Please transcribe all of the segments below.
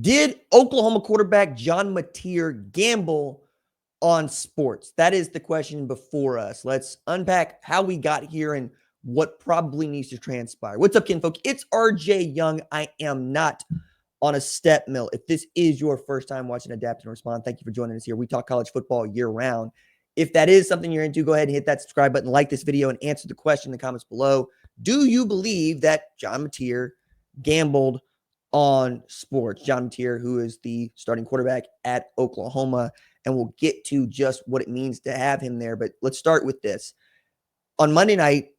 Did Oklahoma quarterback John Mateer gamble on sports? That is the question before us. Let's unpack how we got here and what probably needs to transpire. What's up, kinfolk? It's RJ Young. I am not on a step mill. If this is your first time watching Adapt and Respond, thank you for joining us here. We talk college football year round. If that is something you're into, go ahead and hit that subscribe button, like this video, and answer the question in the comments below. Do you believe that John Mateer gambled on sports? John Mateer, who is the starting quarterback at Oklahoma, and we'll get to just what it means to have him there. But let's start with this. On Monday night,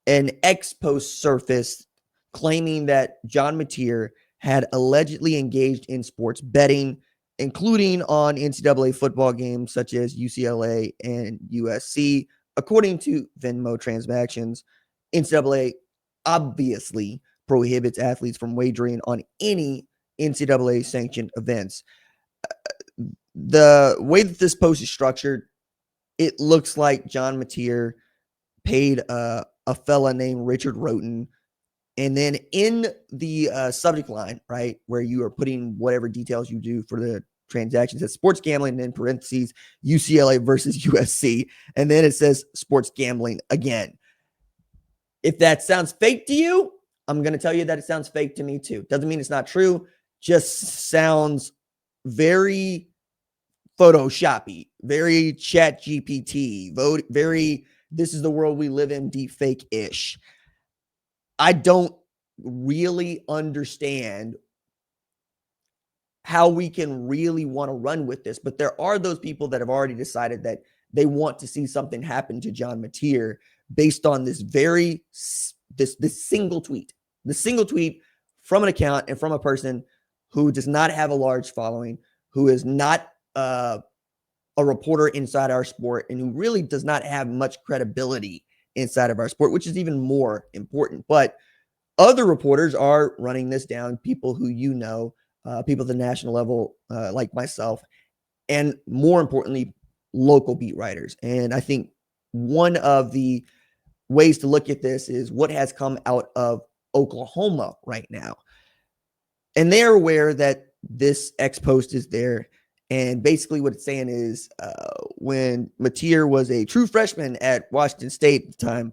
an ex-post surfaced claiming that John Mateer had allegedly engaged in sports betting, including on NCAA football games such as UCLA and USC. According to Venmo transactions, NCAA obviously prohibits athletes from wagering on any NCAA sanctioned events. The way that this post is structured, it looks like John Mateer paid a fella named Richard Roten. And then in the subject line, right, where you are putting whatever details you do for the transactions, it says sports gambling, and in parentheses, UCLA versus USC. And then it says sports gambling again. If that sounds fake to you, I'm going to tell you that it sounds fake to me too. Doesn't mean it's not true. Just sounds very Photoshoppy, very Chat GPT, very this is the world we live in, deep fake-ish. I don't really understand how we can really want to run with this, but there are those people that have already decided that they want to see something happen to John Mateer based on this single tweet from an account and from a person who does not have a large following, who is not a reporter inside our sport, and who really does not have much credibility inside of our sport, which is even more important. But other reporters are running this down, people who people at the national level, like myself, and more importantly, local beat writers. And I think one of the ways to look at this is what has come out of Oklahoma right now. And they're aware that this X post is there. And basically what it's saying is when Mateer was a true freshman at Washington State at the time,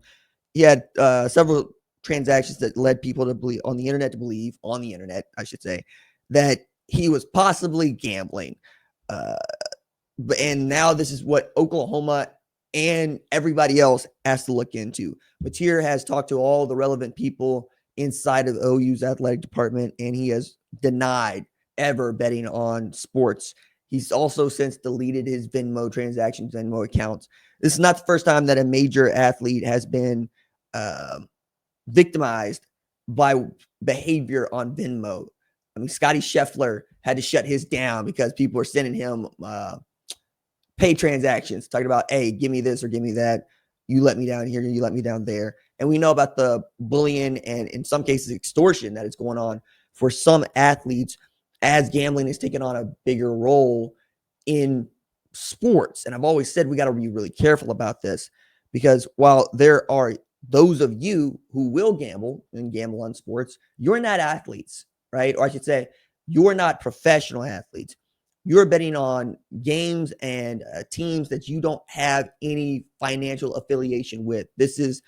he had several transactions that led people to believe on the internet, I should say, that he was possibly gambling. And now this is what Oklahoma and everybody else has to look into. Mateer has talked to all the relevant people inside of OU's athletic department, and he has denied ever betting on sports. He's also since deleted his Venmo transactions, Venmo accounts. This is not the first time that a major athlete has been victimized by behavior on Venmo. I mean, Scotty Scheffler had to shut his down because people were sending him pay transactions, talking about, hey, give me this or give me that. You let me down here, you let me down there. And we know about the bullying and in some cases extortion that is going on for some athletes as gambling is taking on a bigger role in sports. And I've always said we got to be really careful about this, because while there are those of you who will gamble and gamble on sports, you're not athletes, right? Or I should say, you're not professional athletes. You're betting on games and teams that you don't have any financial affiliation with. This is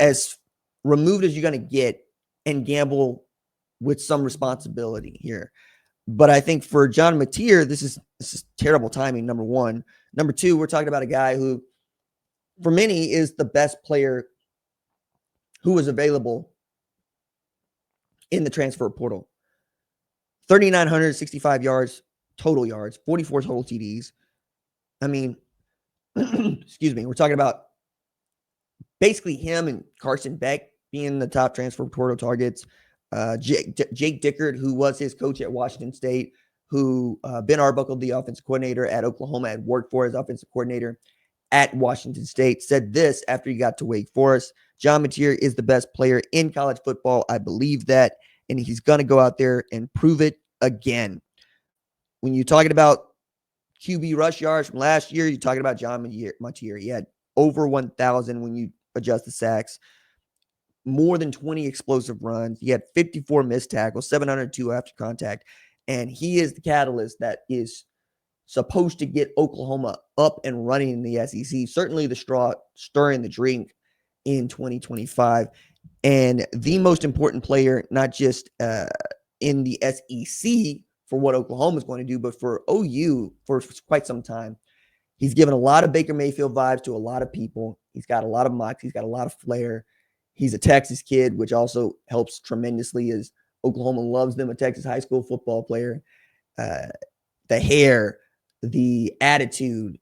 as removed as you're going to get, and gamble with some responsibility here. But I think for John Mateer, this is terrible timing, number one. Number two, we're talking about a guy who, for many, is the best player who was available in the transfer portal. 3,965 yards, total yards, 44 total TDs. I mean, excuse me, we're talking about basically him and Carson Beck being the top transfer portal targets. Jake Dickert, who was his coach at Washington State, who Ben Arbuckle, the offensive coordinator at Oklahoma, had worked for as offensive coordinator at Washington State, said this after he got to Wake Forest: John Mateer is the best player in college football. I believe that, and he's going to go out there and prove it again. When you're talking about QB rush yards from last year, you're talking about John Mateer. He had over 1,000 when you adjust the sacks, more than 20 explosive runs. He had 54 missed tackles, 702 after contact. And he is the catalyst that is supposed to get Oklahoma up and running in the SEC. Certainly the straw stirring the drink in 2025. And the most important player, not just in the SEC for what Oklahoma is going to do, but for OU for quite some time. He's given a lot of Baker Mayfield vibes to a lot of people. He's got a lot of mox. He's got a lot of flair. He's a Texas kid, which also helps tremendously as Oklahoma loves them, a Texas high school football player. The hair, the attitude,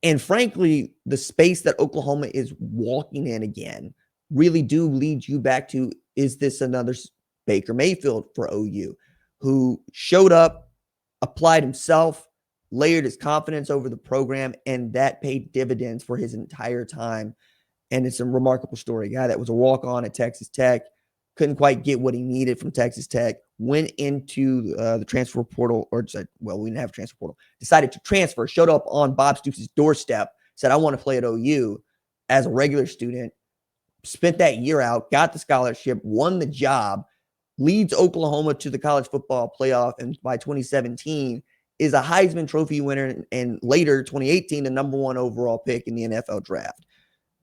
and frankly, the space that Oklahoma is walking in again really do lead you back to, is this another Baker Mayfield for OU, who showed up, applied himself, layered his confidence over the program, and that paid dividends for his entire time. And it's a remarkable story. A guy that was a walk-on at Texas Tech, couldn't quite get what he needed from Texas Tech, went into the transfer portal, or said, well, we didn't have a transfer portal, decided to transfer, showed up on Bob Stoops' doorstep, said, I want to play at OU as a regular student, spent that year out, got the scholarship, won the job, leads Oklahoma to the college football playoff, and by 2017 is a Heisman Trophy winner, and later 2018 the number 1 overall pick in the NFL draft.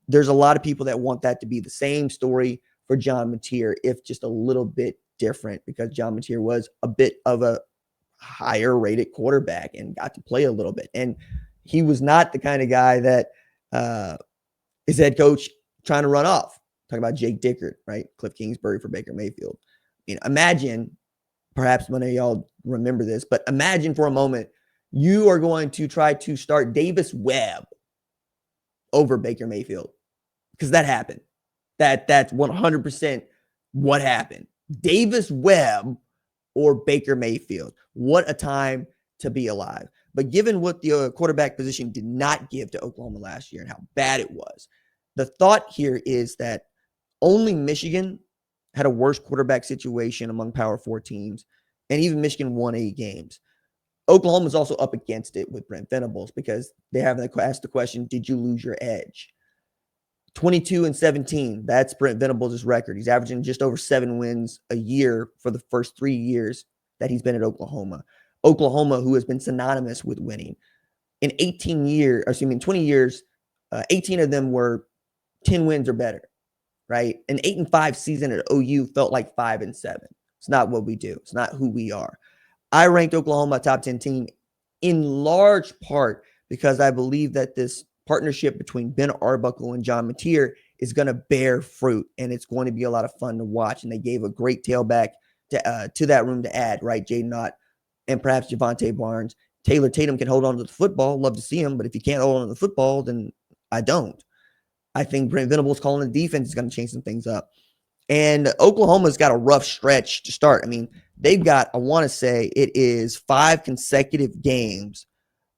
There's a lot of people that want that to be the same story for John Mateer, if just a little bit different, because John Mateer was a bit of a higher rated quarterback and got to play a little bit. And he was not the kind of guy that his head coach trying to run off. Talking about Jake Dickert, right? Cliff Kingsbury for Baker Mayfield. Imagine, perhaps many of y'all remember this, but imagine for a moment you are going to try to start Davis Webb over Baker Mayfield, because that happened. That's 100% what happened. Davis Webb or Baker Mayfield. What a time to be alive. But given what the quarterback position did not give to Oklahoma last year and how bad it was, the thought here is that only Michigan had a worse quarterback situation among Power 4 teams, and even Michigan won 8 games. Oklahoma's also up against it with Brent Venables, because they haven't asked the question, did you lose your edge? 22-17, that's Brent Venables' record. He's averaging just over 7 wins a year for the first 3 years that he's been at Oklahoma. Oklahoma, who has been synonymous with winning. In 20 years, 18 of them were 10 wins or better, right? An 8-5 season at OU felt like 5-7. It's not what we do. It's not who we are. I ranked Oklahoma a top 10 team in large part because I believe that this partnership between Ben Arbuckle and John Mateer is going to bear fruit, and it's going to be a lot of fun to watch. And they gave a great tailback to that room to add, right? Jaden Ott and perhaps Javonte Barnes. Taylor Tatum can hold on to the football. Love to see him, but if you can't hold on to the football, then I don't. I think Brent Venables calling the defense is going to change some things up. And Oklahoma's got a rough stretch to start. I mean, they've got, I want to say it is 5 consecutive games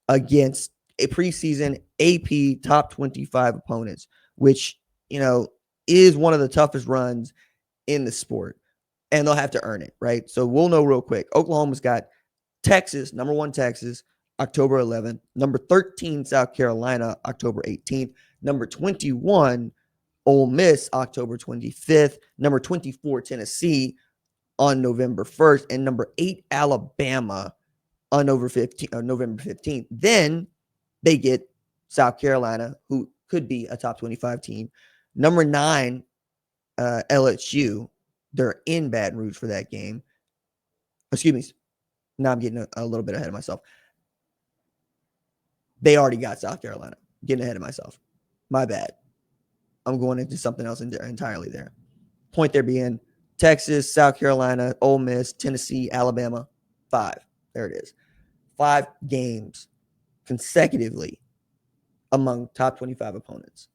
against a preseason AP top 25 opponents, which, is one of the toughest runs in the sport. And they'll have to earn it, right? So we'll know real quick. Oklahoma's got Texas, number 1 Texas, October 11th. Number 13, South Carolina, October 18th. Number 21, Ole Miss, October 25th. Number 24, Tennessee, on November 1st. And number 8, Alabama, on November 15th. Then they get South Carolina, who could be a top 25 team. Number 9, LSU. They're in Baton Rouge for that game. Excuse me. Now I'm getting a little bit ahead of myself. They already got South Carolina. Getting ahead of myself. My bad. I'm going into something else entirely there. Point there being Texas, South Carolina, Ole Miss, Tennessee, Alabama. 5. There it is. 5 games consecutively among top 25 opponents.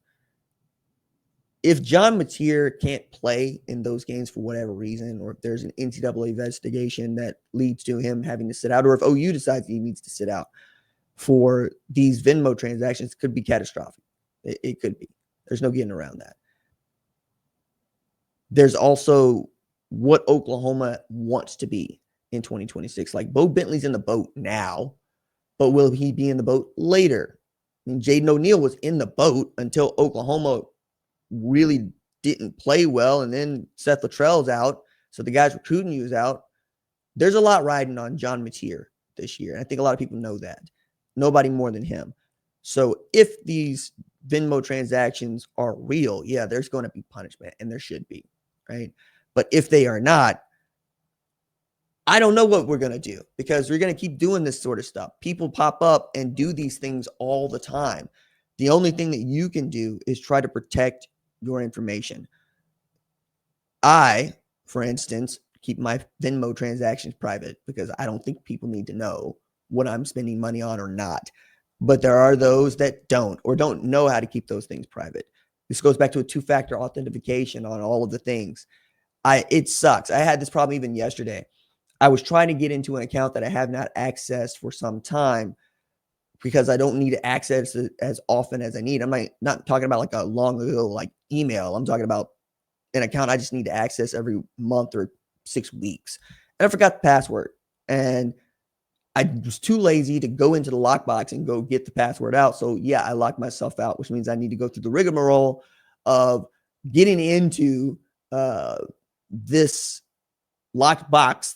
If John Mateer can't play in those games for whatever reason, or if there's an NCAA investigation that leads to him having to sit out, or if OU decides he needs to sit out for these Venmo transactions, it could be catastrophic. It could be. There's no getting around that. There's also what Oklahoma wants to be in 2026. Like, Bo Bentley's in the boat now, but will he be in the boat later? I mean, Jaden O'Neal was in the boat until Oklahoma really didn't play well, and then Seth Luttrell's out, so the guys recruiting you is out. there's a lot riding on John Mateer this year. And I think a lot of people know that. Nobody more than him. So if these Venmo transactions are real, yeah, there's going to be punishment, and there should be, right? But if they are not, I don't know what we're going to do, because we're going to keep doing this sort of stuff. People pop up and do these things all the time. The only thing that you can do is try to protect your information. I, for instance, keep my Venmo transactions private because I don't think people need to know what I'm spending money on or not. But there are those that don't, or don't know how to keep those things private. This goes back to a two-factor authentication on all of the things. It sucks. I had this problem even yesterday. I was trying to get into an account that I have not accessed for some time because I don't need to access it as often as I need. I'm not talking about like a long ago like email. I'm talking about an account I just need to access every month or 6 weeks. And I forgot the password. And I was too lazy to go into the lockbox and go get the password out. So yeah, I locked myself out, which means I need to go through the rigmarole of getting into this locked box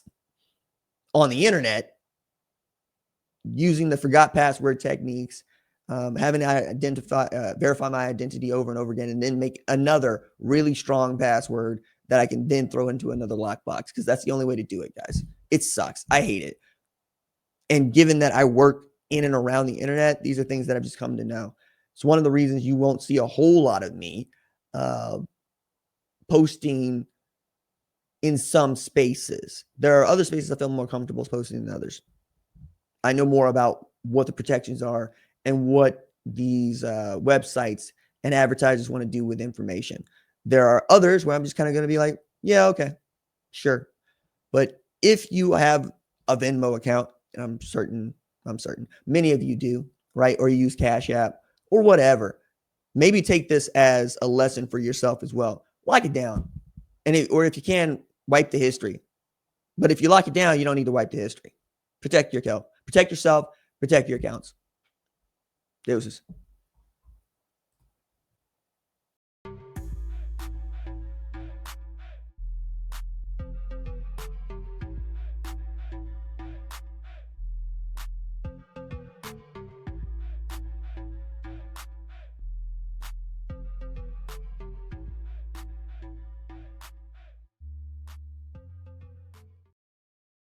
on the internet, using the forgot password techniques, having to verify my identity over and over again, and then make another really strong password that I can then throw into another lockbox, because that's the only way to do it, guys. It sucks. I hate it. And given that I work in and around the internet, these are things that I've just come to know. It's one of the reasons you won't see a whole lot of me posting in some spaces. There are other spaces I feel more comfortable posting than others. I know more about what the protections are and what these websites and advertisers want to do with information. There are others where I'm just kind of going to be like, yeah, okay, sure. But if you have a Venmo account, and I'm certain many of you do, right? Or you use Cash App or whatever, maybe take this as a lesson for yourself as well. Lock it down. Or if you can, wipe the history. But if you lock it down, you don't need to wipe the history. Protect your account. Protect yourself. Protect your accounts. Deuces.